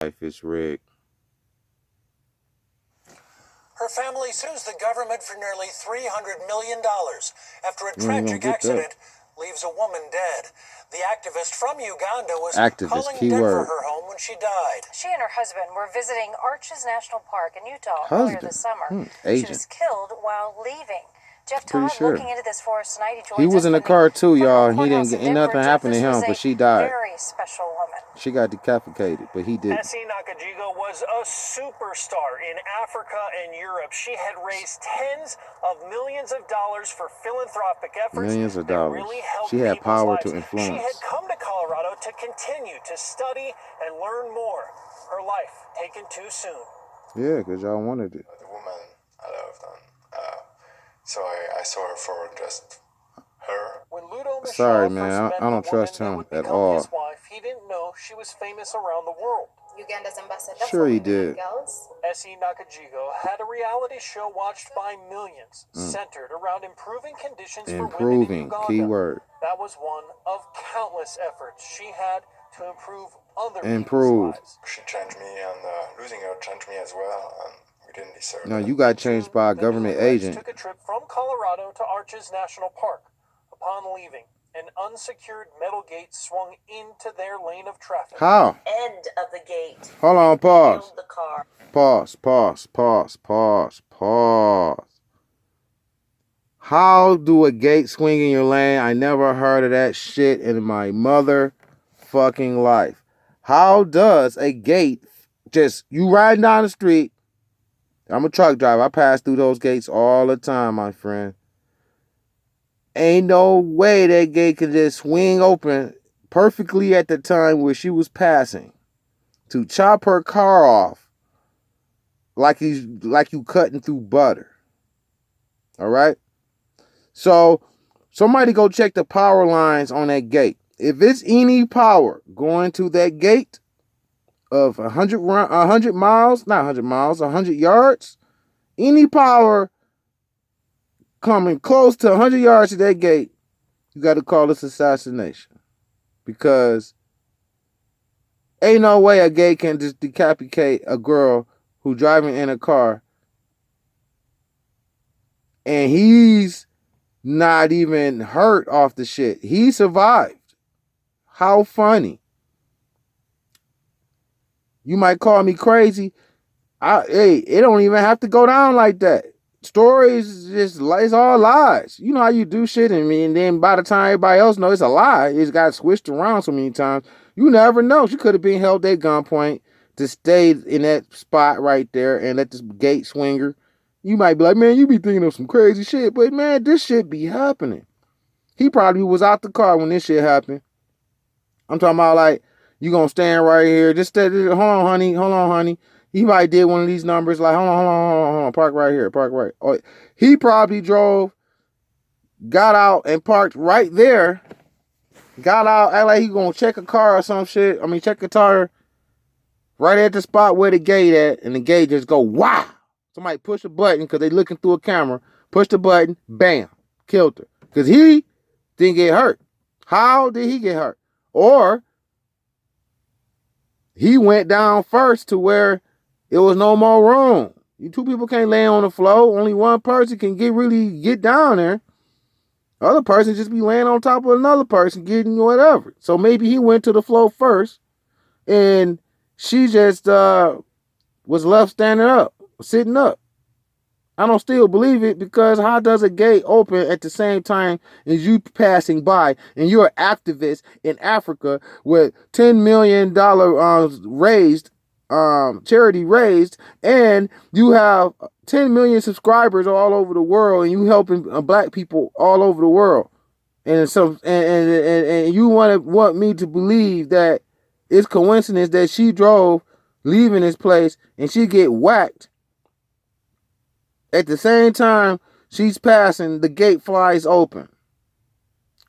Life is rigged. Her family sues the government for nearly $300 million after a You ain't gonna tragic get that. accident leaves a woman dead. The activist from Uganda was Activist, calling Denver keyword. her home when she died. She and her husband were visiting Arches National Park in Utah earlier Husband. this summer. She Agent. was killed while leaving. Jeff Pretty Todd sure. looking into this for us tonight. He was in the car too, y'all. He didn't get, ain't Denver. nothing happened to him, but she died. Very special woman. She got decapitated, but he didn't. Essie Nakajigo was a superstar in Africa and Europe. She had raised tens of millions of dollars for philanthropic efforts. Millions of dollars. Really helped She had people's power lives. to influence. She had come to Colorado to continue to study and learn more. Her life taken too soon. Yeah, because y'all wanted it. The woman I loved, and so I saw her for just her. When Ludo Michel Sorry, first man. met I don't the trust woman him that would at become all. his wife, he didn't know she was famous around the world. Uganda's ambassador Sure for he women and did. girls. Essie Nakajigo had a reality show watched by millions, centered around improving conditions for women in Improving, Uganda. keyword. That was one of countless efforts she had to improve other Improve. people's lives. She changed me, and losing her changed me as well, and we didn't deserve Now that. you got changed by a The government newlyweds agent. took a trip from Colorado to Arches National Park. Upon leaving, an unsecured metal gate swung into their lane of traffic. How? End of the gate. Hold on, pause. Killed the car. Pause. How do a gate swing in your lane? I never heard of that shit in my motherfucking life. How does a gate just, you riding down the street? I'm a truck driver. I pass through those gates all the time, my friend. Ain't no way that gate could just swing open perfectly at the time where she was passing to chop her car off like you cutting through butter. All right? So somebody go check the power lines on that gate. If it's any power going to that gate of 100 miles, not 100 miles, 100 yards, any power coming close to 100 yards to that gate, you got to call this assassination. Because ain't no way a gay can just decapitate a girl who driving in a car and he's not even hurt off the shit. He survived. How funny. You might call me crazy. Hey, it don't even have to go down like that. Stories just, it's all lies. You know how you do shit and then by the time everybody else knows it's a lie, it's got switched around so many times. You never know. She could have been held at gunpoint to stay in that spot right there and let this gate swinger. You might be like, man, you be thinking of some crazy shit, but man, this shit be happening. He probably was out the car when this shit happened. I'm talking about like, you gonna stand right here. Just hold on, honey. He probably did one of these numbers like, hold on. Park right here. Park right. Oh, he probably drove, got out and parked right there. Got out, act like he gonna check a car or some shit. Check a tire right at the spot where the gate at, and the gate just go, wow. Somebody push a button because they looking through a camera. Push the button, bam, killed her. Because he didn't get hurt. How did he get hurt? Or he went down first to where it was no more room. You two people can't lay on the floor. Only one person can really get down there. Other person just be laying on top of another person getting whatever. So maybe he went to the floor first and she just was left standing up, sitting up. I don't still believe it because how does a gate open at the same time as you passing by and you're an activist in Africa with $10 million raised, charity raised, and you have 10 million subscribers all over the world and you helping black people all over the world. And so and you want me to believe that it's coincidence that she drove leaving this place and she get whacked. At the same time she's passing, the gate flies open.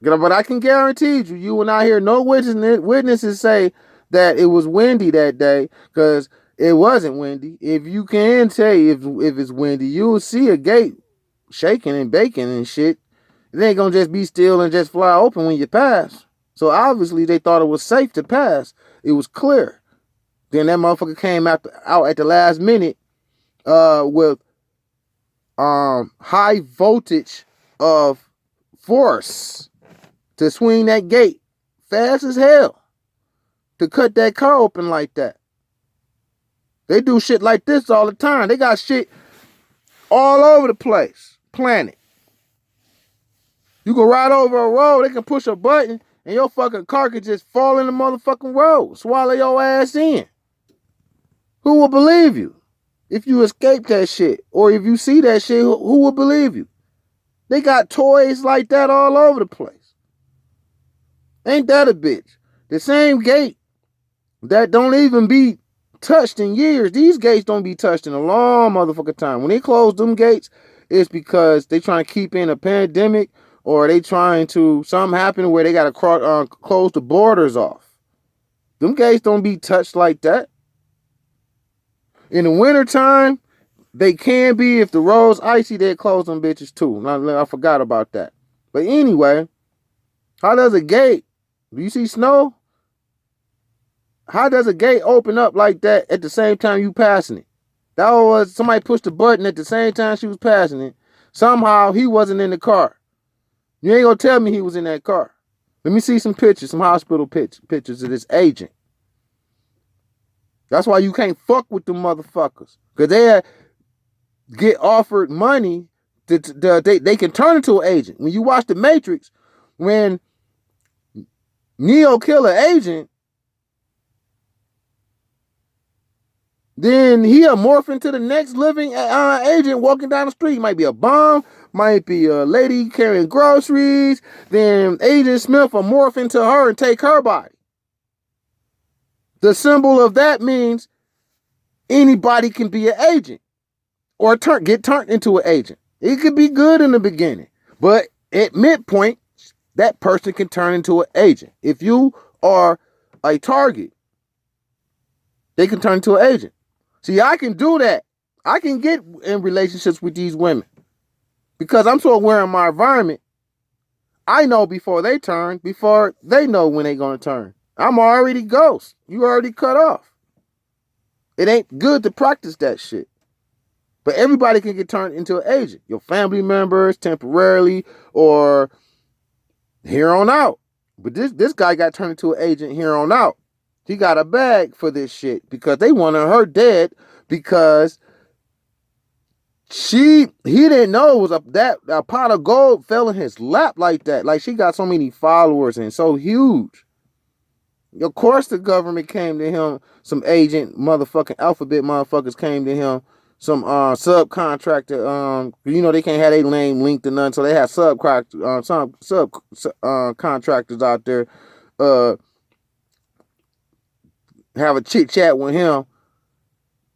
But I can guarantee you will not hear no witnesses say that it was windy that day, because it wasn't windy. If you can say if it's windy, you will see a gate shaking and baking and shit. It ain't gonna just be still and just fly open when you pass. So obviously they thought it was safe to pass. It was clear. Then that motherfucker came out at the last minute with high voltage of force to swing that gate fast as hell to cut that car open like that. They do shit like this all the time. They got shit all over the place, planet. You can ride over a road, they can push a button, and your fucking car can just fall in the motherfucking road, swallow your ass in. Who will believe you? If you escape that shit, or if you see that shit, who will believe you? They got toys like that all over the place. Ain't that a bitch? The same gate that don't even be touched in years. These gates don't be touched in a long motherfucking time. When they close them gates, it's because they trying to keep in a pandemic, or they trying to, something happen where they got to close the borders off. Them gates don't be touched like that. In the wintertime, they can be. If the road's icy, they close them bitches too. I forgot about that. But anyway, how does a gate, do you see snow? How does a gate open up like that at the same time you passing it? That was, somebody pushed the button at the same time she was passing it. Somehow he wasn't in the car. You ain't gonna tell me he was in that car. Let me see some pictures, some hospital pictures of this agent. That's why you can't fuck with them motherfuckers. Because they get offered money, they can turn into an agent. When you watch The Matrix, when Neo kill an agent, then he'll morph into the next living agent walking down the street. Might be a bomb, might be a lady carrying groceries. Then Agent Smith will morph into her and take her body. The symbol of that means anybody can be an agent or get turned into an agent. It could be good in the beginning, but at midpoint, that person can turn into an agent. If you are a target, they can turn into an agent. See, I can do that. I can get in relationships with these women because I'm so aware of my environment. I know before they know when they're going to turn. I'm already ghost. You already cut off. It ain't good to practice that shit. But everybody can get turned into an agent. Your family members, temporarily, or here on out. But this guy got turned into an agent here on out. He got a bag for this shit because they wanted her dead because he didn't know it was a pot of gold fell in his lap like that. Like, she got so many followers and so huge. Of course the government came to him. Some agent motherfucking alphabet motherfuckers came to him. Some subcontractor, they can't have their name linked to none, so they have some subcontractors out there have a chit chat with him,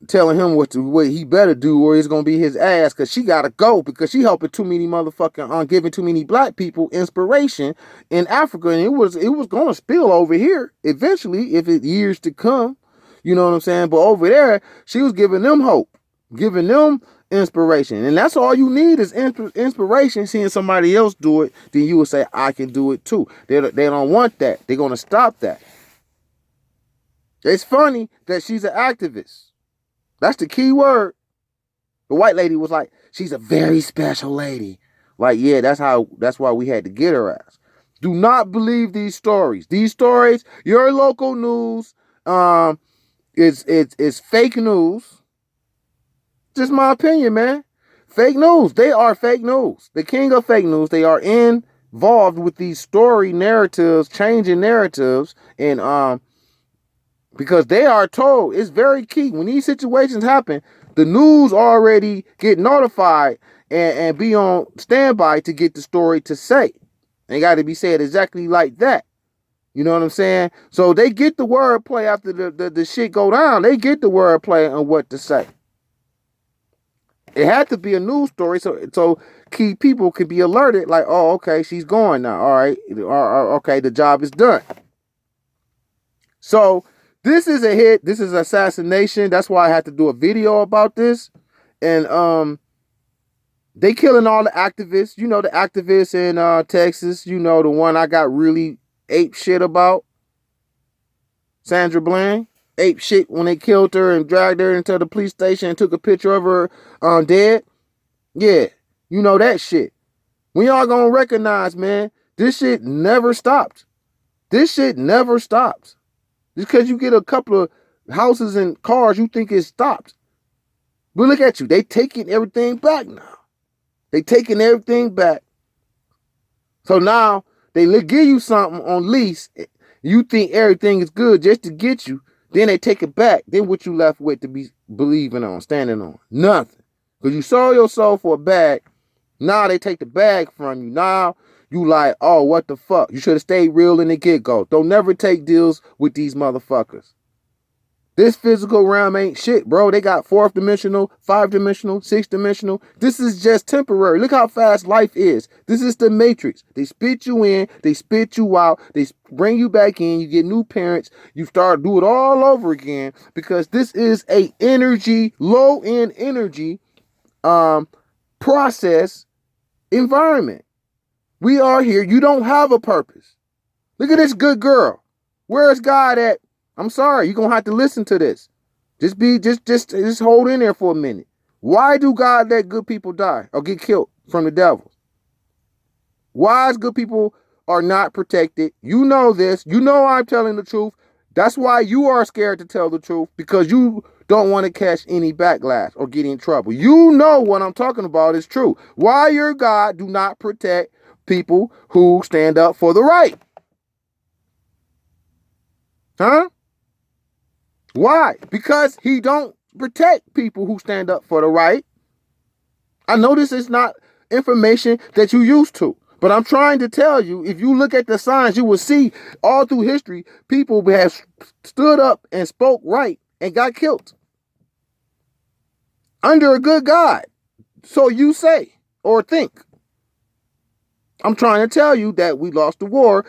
telling him what he better do or it's gonna be his ass, because she gotta go because she helping too many motherfucking giving too many black people inspiration in Africa, and it was gonna spill over here eventually if it years to come. You know what I'm saying? But over there, she was giving them hope, giving them inspiration, and that's all you need is inspiration. Seeing somebody else do it, then you would say, I can do it too. They don't want that. They're gonna stop that. It's funny that she's an activist. That's the key word. The white lady was like, she's a very special lady. Like, yeah, that's why we had to get her ass. Do not believe these stories. These stories, your local news, is fake news. Just my opinion, man. Fake news. They are fake news. The king of fake news. They are involved with these story narratives, changing narratives, and because they are told, it's very key. When these situations happen, the news already get notified and be on standby to get the story to say. They got to be said exactly like that. You know what I'm saying? So they get the wordplay after the shit go down. They get the wordplay on what to say. It had to be a news story so key people could be alerted, like, oh, okay, she's going now. All right. Okay, the job is done. So this is a hit. This is Assassination. That's why I had to do a video about this. And they killing all the activists. You know, the activists in Texas. You know, the one I got really ape shit about. Sandra Bland. ape shit when they killed her and dragged her into the police station and took a picture of her dead? Yeah, you know that shit. We all gonna recognize, man, this shit never stopped. This shit never stops. Just because you get a couple of houses and cars, you think it stopped. But look at you. They taking everything back now. They taking everything back. So now they give you something on lease. You think everything is good just to get you. Then they take it back. Then what you left with to be believing on, standing on? Nothing. Because you sold your soul for a bag. Now they take the bag from you. Now you like, oh, what the fuck? You should have stayed real in the get-go. Don't never take deals with these motherfuckers. This physical realm ain't shit, bro. They got 4th dimensional, 5th dimensional, 6th dimensional. This is just temporary. Look how fast life is. This is the Matrix. They spit you in, they spit you out, they bring you back in, you get new parents, you start do it all over again because this is a energy, low-end energy process environment. We are here. You don't have a purpose. Look at this good girl. Where's God at? I'm sorry, you're gonna have to listen to this. Just hold in there for a minute. Why do God let good people die or get killed from the devil? Why is good people are not protected? You know this. You know I'm telling the truth. That's why you are scared to tell the truth, because you don't want to catch any backlash or get in trouble. You know what I'm talking about is true. Why your God do not protect people who stand up for the right? Huh? Why? Because he don't protect people who stand up for the right. I know this is not information that you used to, but I'm trying to tell you, if you look at the signs, you will see all through history, people have stood up and spoke right and got killed under a good God. So you say or think. I'm trying to tell you that we lost the war.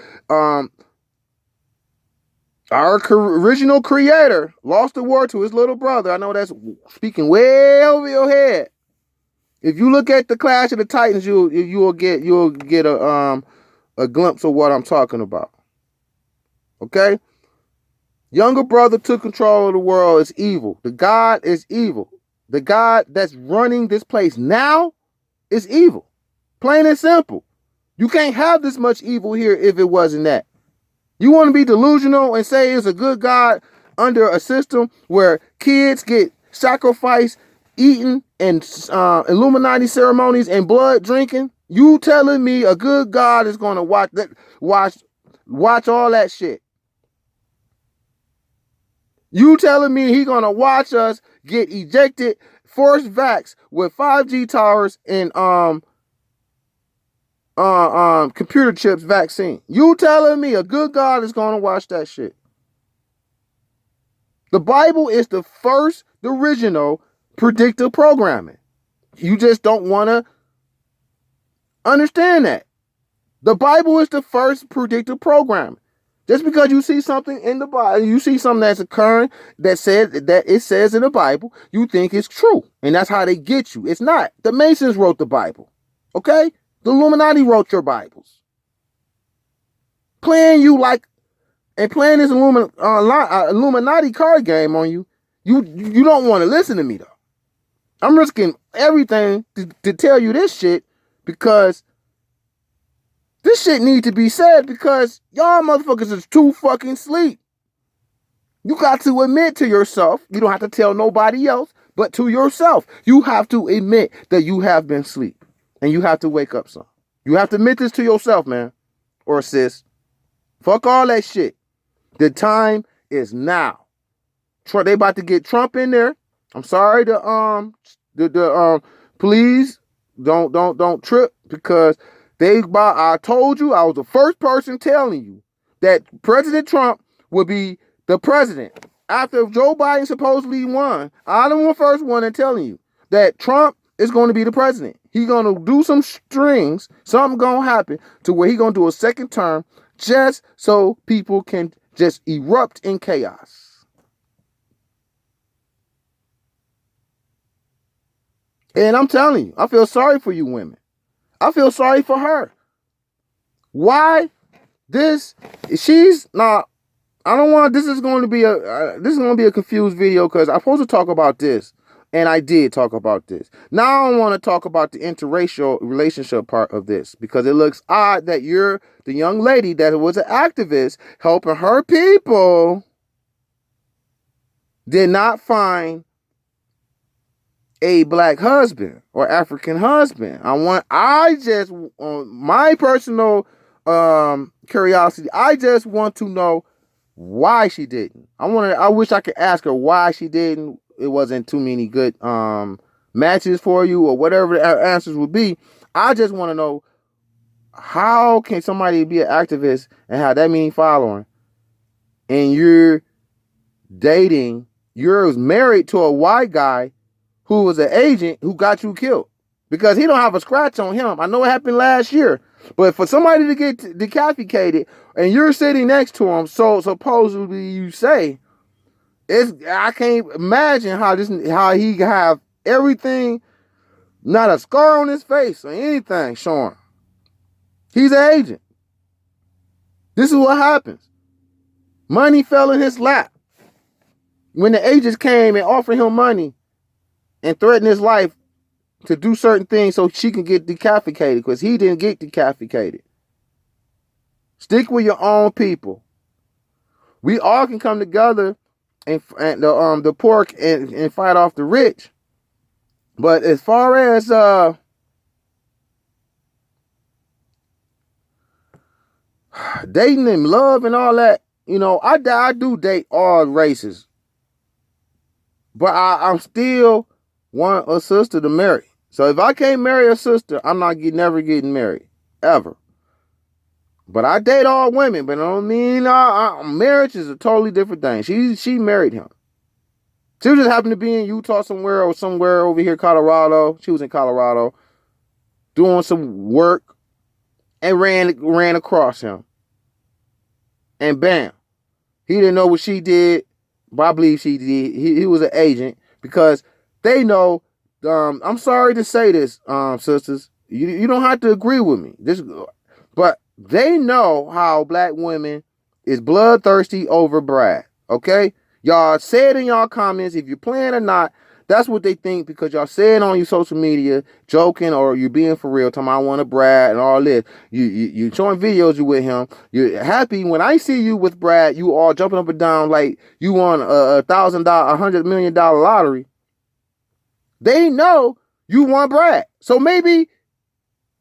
Our original creator lost the war to his little brother. I know that's speaking way over your head. If you look at the Clash of the Titans, you'll get a glimpse of what I'm talking about. Okay? Younger brother took control of the world is evil. The God is evil. The God that's running this place now is evil. Plain and simple. You can't have this much evil here if it wasn't that. You want to be delusional and say it's a good God under a system where kids get sacrificed, eaten, and Illuminati ceremonies and blood drinking? You telling me a good God is going to watch all that shit? You telling me he going to watch us get ejected, forced vax with 5G towers and computer chips vaccine? You telling me a good God is going to watch that shit? The Bible is the original predictive programming. You just don't want to understand that. The Bible is the first predictive programming. Just because you see something in the Bible, you see something that's occurring that it says in the Bible, you think it's true. And that's how they get you. It's not. The Masons wrote the Bible. Okay? The Illuminati wrote your Bibles. Playing this Illuminati card game on you, you don't want to listen to me though. I'm risking everything to tell you this shit because this shit need to be said because y'all motherfuckers is too fucking sleep. You got to admit to yourself, you don't have to tell nobody else, but to yourself, you have to admit that you have been asleep and you have to wake up some. You have to admit this to yourself, man, or sis. Fuck all that shit. The time is now. They about to get Trump in there. I'm sorry please don't trip because I told you, I was the first person telling you that President Trump would be the president. After Joe Biden supposedly won, I'm the first one in telling you that Trump is going to be the president. He's going to do some strings, something going to happen to where he's going to do a second term just so people can just erupt in chaos. And I'm telling you, I feel sorry for you women. I feel sorry for her. Why? She's not I don't want. This is going to be a confused video because I'm supposed to talk about this, and I did talk about this. Now I want to talk about the interracial relationship part of this because it looks odd that you're the young lady that was an activist helping her people did not find a black husband or African husband. My personal curiosity, I just want to know why she didn't. I wish I could ask her why she didn't. It wasn't too many good matches for you or whatever the answers would be. I just want to know, how can somebody be an activist and have that many following and you're married to a white guy who was an agent who got you killed? Because he don't have a scratch on him. I know it happened last year. But for somebody to get decapitated and you're sitting next to him, so supposedly you say, I can't imagine how he have everything, not a scar on his face or anything showing. He's an agent. This is what happens. Money fell in his lap. When the agents came and offered him money and threatened his life to do certain things so she can get decapitated, because he didn't get decapitated. Stick with your own people. We all can come together and the poor and fight off the rich. But as far as dating and love and all that, I do date all races. But I'm still want a sister to marry. So if I can't marry a sister, I'm not never getting married. Ever. But I date all women, but I don't mean marriage is a totally different thing. She married him. She just happened to be in Utah somewhere over here, Colorado. She was in Colorado doing some work and ran across him. And bam. He didn't know what she did, but I believe she did. He was an agent because they know. I'm sorry to say this, sisters. You don't have to agree with me. But they know how black women is bloodthirsty over Brad. Okay? Y'all say it in y'all comments if you're playing or not. That's what they think because y'all say it on your social media, joking or you're being for real, talking about I want to Brad and all this. You showing videos you with him. You're happy when I see you with Brad. You all jumping up and down like you won $1,000, $100 million lottery. They know you want Brad. So maybe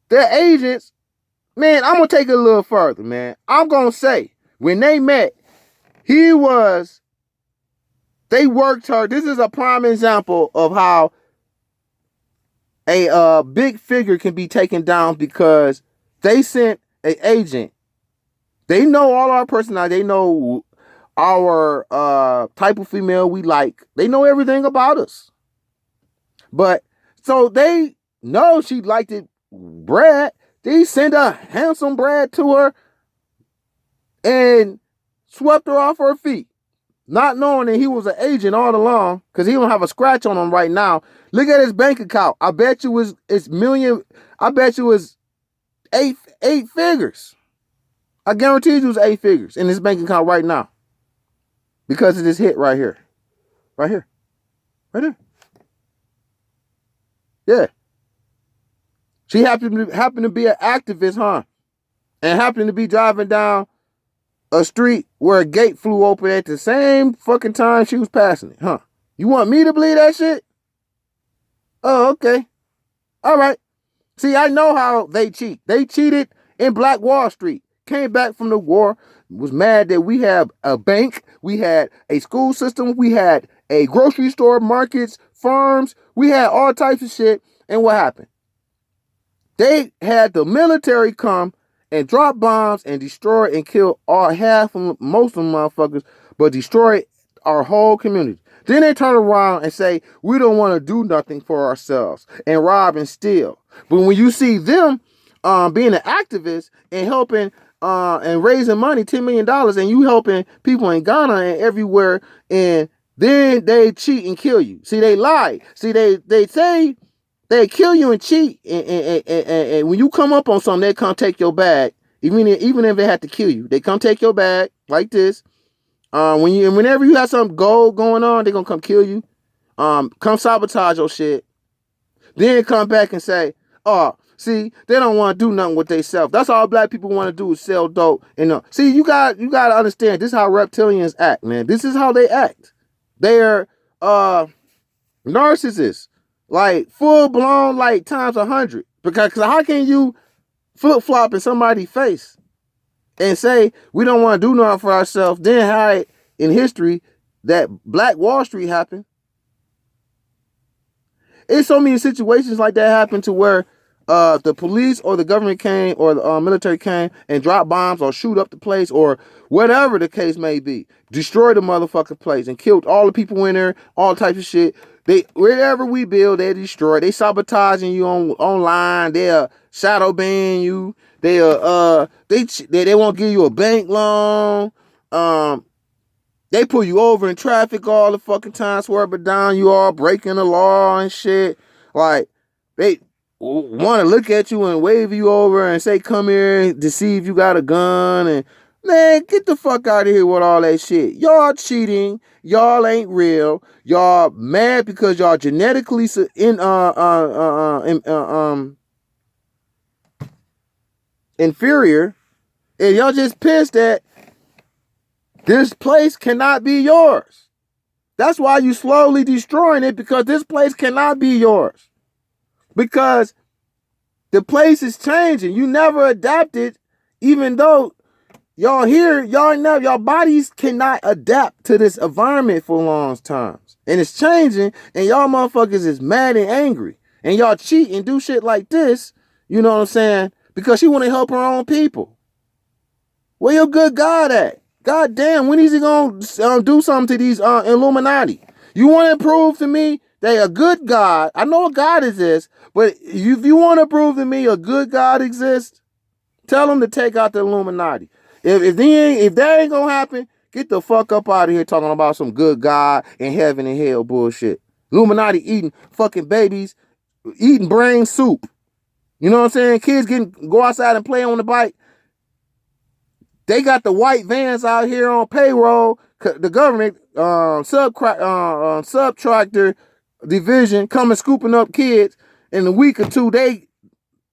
their agents, man, I'm going to take it a little further, man. I'm going to say, when they met, they worked her. This is a prime example of how a big figure can be taken down because they sent an agent. They know all our personality. They know our type of female we like. They know everything about us. But so they know she liked it, Brad. They sent a handsome Brad to her and swept her off her feet, not knowing that he was an agent all along because he don't have a scratch on him right now. Look at his bank account. I bet you it's million. I bet you it's eight figures. I guarantee you it's 8 figures in his bank account right now because of this hit right here, right here, right here. Yeah. She happened to be an activist, huh? And happened to be driving down a street where a gate flew open at the same fucking time she was passing it, huh? You want me to believe that shit? Oh, okay. All right. See, I know how they cheat. They cheated in Black Wall Street. Came back from the war, was mad that we have a bank, we had a school system, we had a grocery store, markets, farms, we had all types of shit. And what happened? They had the military come and drop bombs and destroy and kill most of them motherfuckers, but destroy our whole community. Then they turn around and say, we don't want to do nothing for ourselves and rob and steal. But when you see them being an activist and helping and raising money, $10 million, and you helping people in Ghana and everywhere, and then they cheat and kill you. See, they lie. See, they say they kill you and cheat, and when you come up on something, they come take your bag. Even if they have to kill you, they come take your bag like this, Whenever you have some gold going on, they're gonna come kill you. Come sabotage your shit. Then come back and say, oh, see, they don't want to do nothing with themselves. That's all black people want to do is sell dope. And see, you got to understand, this is how reptilians act, man. This is how they act. They are narcissists, like full blown, like times 100. Because how can you flip flop in somebody's face and say we don't want to do nothing for ourselves? Then hide in history that Black Wall Street happened. It's so many situations like that happen to where the police or the government came or the military came and dropped bombs or shoot up the place or whatever the case may be, destroyed the motherfucking place and killed all the people in there, all types of shit. Wherever we build, they destroy. They sabotaging you online. They'll shadow ban you. They won't give you a bank loan. They pull you over in traffic all the fucking time, swear but down you all breaking the law and shit. Like, they want to look at you and wave you over and say, come here to see if you got a gun. And man, get the fuck out of here with all that shit. Y'all cheating. Y'all ain't real. Y'all mad because y'all genetically inferior. And y'all just pissed that this place cannot be yours. That's why you slowly destroying it, because this place cannot be yours. Because the place is changing. You never adapted, even though y'all here, y'all bodies cannot adapt to this environment for long times. And it's changing, and y'all motherfuckers is mad and angry. And y'all cheat and do shit like this, you know what I'm saying? Because she want to help her own people. Where your good God at? God damn, when is he going to do something to these Illuminati? You want to prove to me they a good God? I know a God exists, but if you want to prove to me a good God exists, tell them to take out the Illuminati. If that ain't going to happen, get the fuck up out of here talking about some good God and heaven and hell bullshit. Illuminati eating fucking babies, eating brain soup. You know what I'm saying? Kids go outside and play on the bike. They got the white vans out here on payroll. The government subtractor division coming scooping up kids. In a week or two, they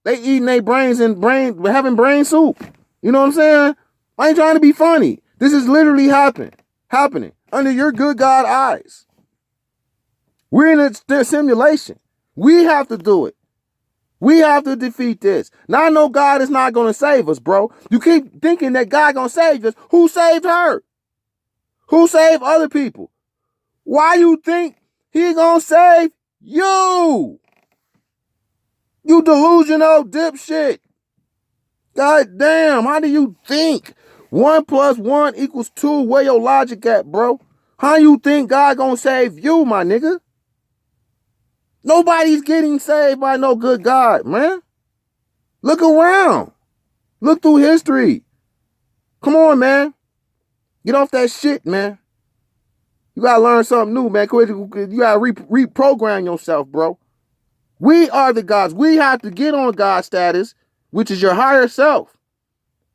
eating their brains and having brain soup. You know what I'm saying? I ain't trying to be funny. This is literally happening under your good God eyes. We're in a simulation. We have to do it. We have to defeat this. Now I know God is not going to save us, bro. You keep thinking that God going to save us. Who saved her? Who saved other people? Why you think he going to save you? You delusional dipshit. God damn, how do you think 1 + 1 = 2? Where your logic at, bro? How you think God going to save you, my nigga? Nobody's getting saved by no good God, man. Look around. Look through history. Come on, man. Get off that shit, man. You gotta learn something new, man. You gotta reprogram yourself, bro. We are the gods. We have to get on God status, which is your higher self.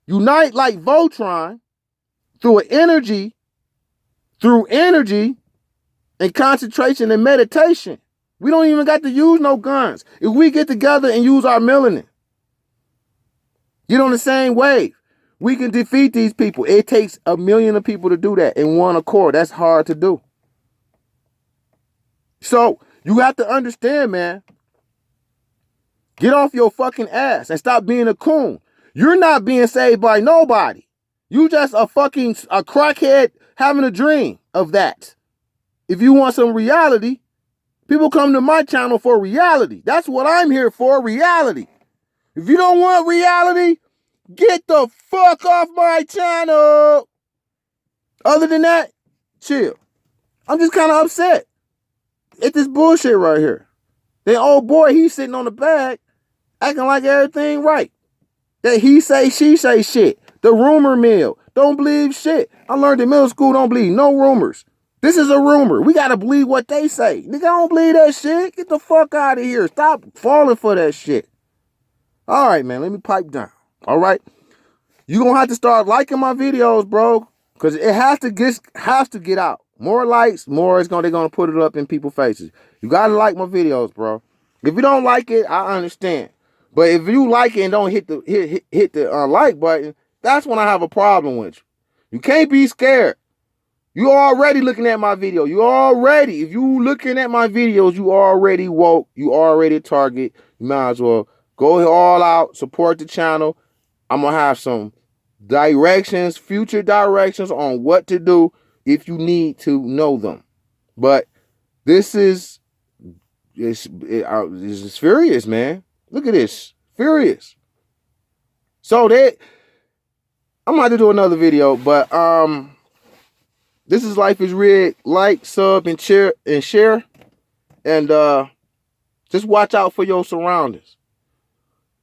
Unite like Voltron through energy and concentration and meditation. We don't even got to use no guns. If we get together and use our melanin, get on the same wave, we can defeat these people. It takes 1 million of people to do that in one accord. That's hard to do. So you have to understand, man. Get off your fucking ass and stop being a coon. You're not being saved by nobody. You just a crackhead having a dream of that. If you want some reality, people come to my channel for reality. That's what I'm here for, reality. If you don't want reality, get the fuck off my channel. Other than that, chill. I'm just kind of upset at this bullshit right here. The old boy, he's sitting on the bag, acting like everything right. That he say, she say shit. The rumor mill. Don't believe shit. I learned in middle school, don't believe no rumors. This is a rumor. We got to believe what they say. Nigga, I don't believe that shit. Get the fuck out of here. Stop falling for that shit. All right, man. Let me pipe down. All right. You're going to have to start liking my videos, bro. Cause it has to get out. More likes, more they're gonna put it up in people's faces. You gotta like my videos, bro. If you don't like it, I understand. But if you like it and don't hit the like button, that's when I have a problem with you. You can't be scared. You already looking at my video. If you looking at my videos, you already woke. You already target. You might as well go all out, support the channel. I'm gonna have some future directions on what to do if you need to know them. But this is furious, man. Look at this, furious. So I'm gonna have to do another video, but this is Life is Rig. Like, sub, and share, and just watch out for your surroundings.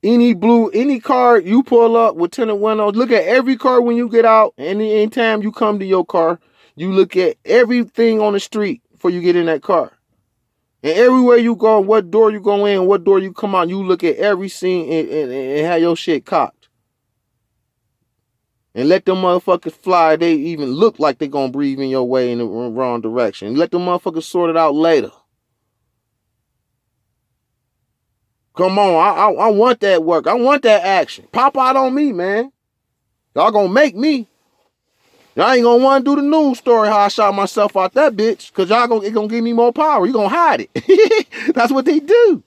Any car you pull up with tinted windows, look at every car when you get out. Anytime you come to your car, you look at everything on the street before you get in that car. And everywhere you go, what door you go in, what door you come out, you look at every scene and have your shit cocked. And let them motherfuckers fly. They even look like they gonna breathe in your way in the wrong direction. Let them motherfuckers sort it out later. Come on, I want that work. I want that action. Pop out on me, man. Y'all gonna make me. Y'all ain't gonna want to do the news story how I shot myself out that bitch. Cause it gonna give me more power. You gonna hide it. That's what they do.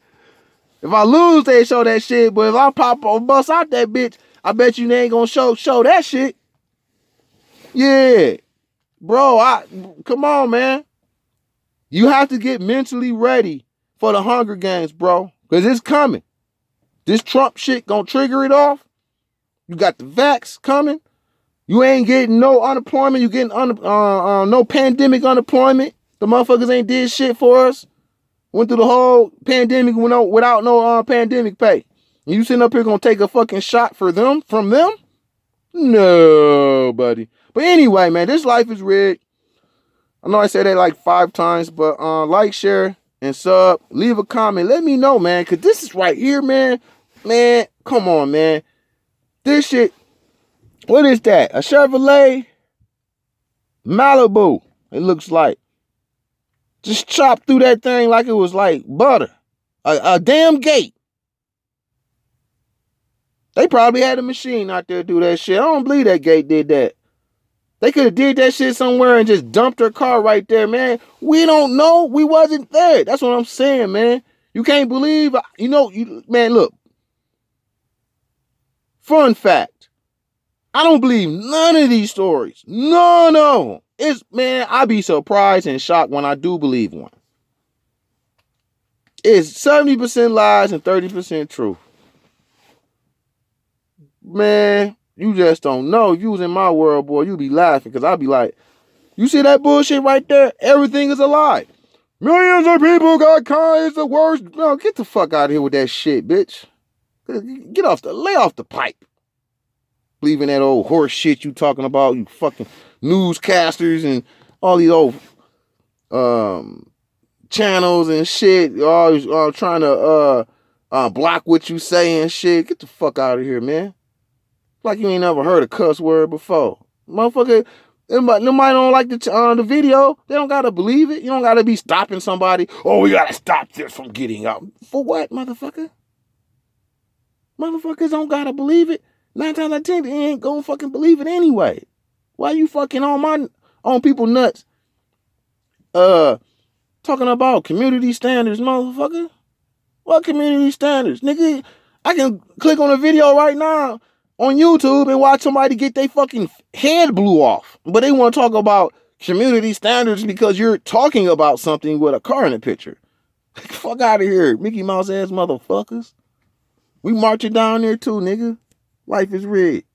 If I lose, they show that shit. But if I pop or bust out that bitch, I bet you they ain't gonna show that shit. Yeah. Bro, come on, man. You have to get mentally ready for the Hunger Games, bro. Because it's coming. This Trump shit gonna trigger it off. You got the vax coming. You ain't getting no unemployment. You getting no pandemic unemployment. The motherfuckers ain't did shit for us. Went through the whole pandemic without no pandemic pay. And you sitting up here gonna take a fucking shot from them? No, buddy. But anyway, man, this Life is Rig. I know I said that like 5 times, but like, share, and sub. Leave a comment. Let me know, man, because this is right here, man. Man, come on, man. This shit, what is that? A Chevrolet Malibu, it looks like. Just chopped through that thing like it was like butter. A damn gate. They probably had a machine out there do that shit. I don't believe that gate did that. They could have did that shit somewhere and just dumped their car right there, man. We don't know. We wasn't there. That's what I'm saying, man. You can't believe, man, look. Fun fact. I don't believe none of these stories. None of them. I be surprised and shocked when I do believe one. It's 70% lies and 30% truth. Man, you just don't know. If you was in my world, boy, you'd be laughing because I'd be like, you see that bullshit right there? Everything is a lie. Millions of people got caught. It's the worst. No, get the fuck out of here with that shit, bitch. Lay off the pipe. Believe in that old horse shit you talking about, you fucking newscasters and all these old channels and shit. Always trying to block what you say and shit. Get the fuck out of here, man. Like you ain't never heard a cuss word before. Motherfucker, nobody don't like the video. They don't gotta believe it. You don't gotta be stopping somebody. Oh, we gotta stop this from getting out. For what, motherfucker? Motherfuckers don't gotta believe it. 9 times out of 10, they ain't gonna fucking believe it anyway. Why you fucking on people nuts? Talking about community standards, motherfucker. What community standards? Nigga, I can click on a video right now on YouTube and watch somebody get their fucking head blew off. But they want to talk about community standards because you're talking about something with a car in the picture. Fuck out of here, Mickey Mouse ass motherfuckers. We marching down there too, nigga. Life is rigged.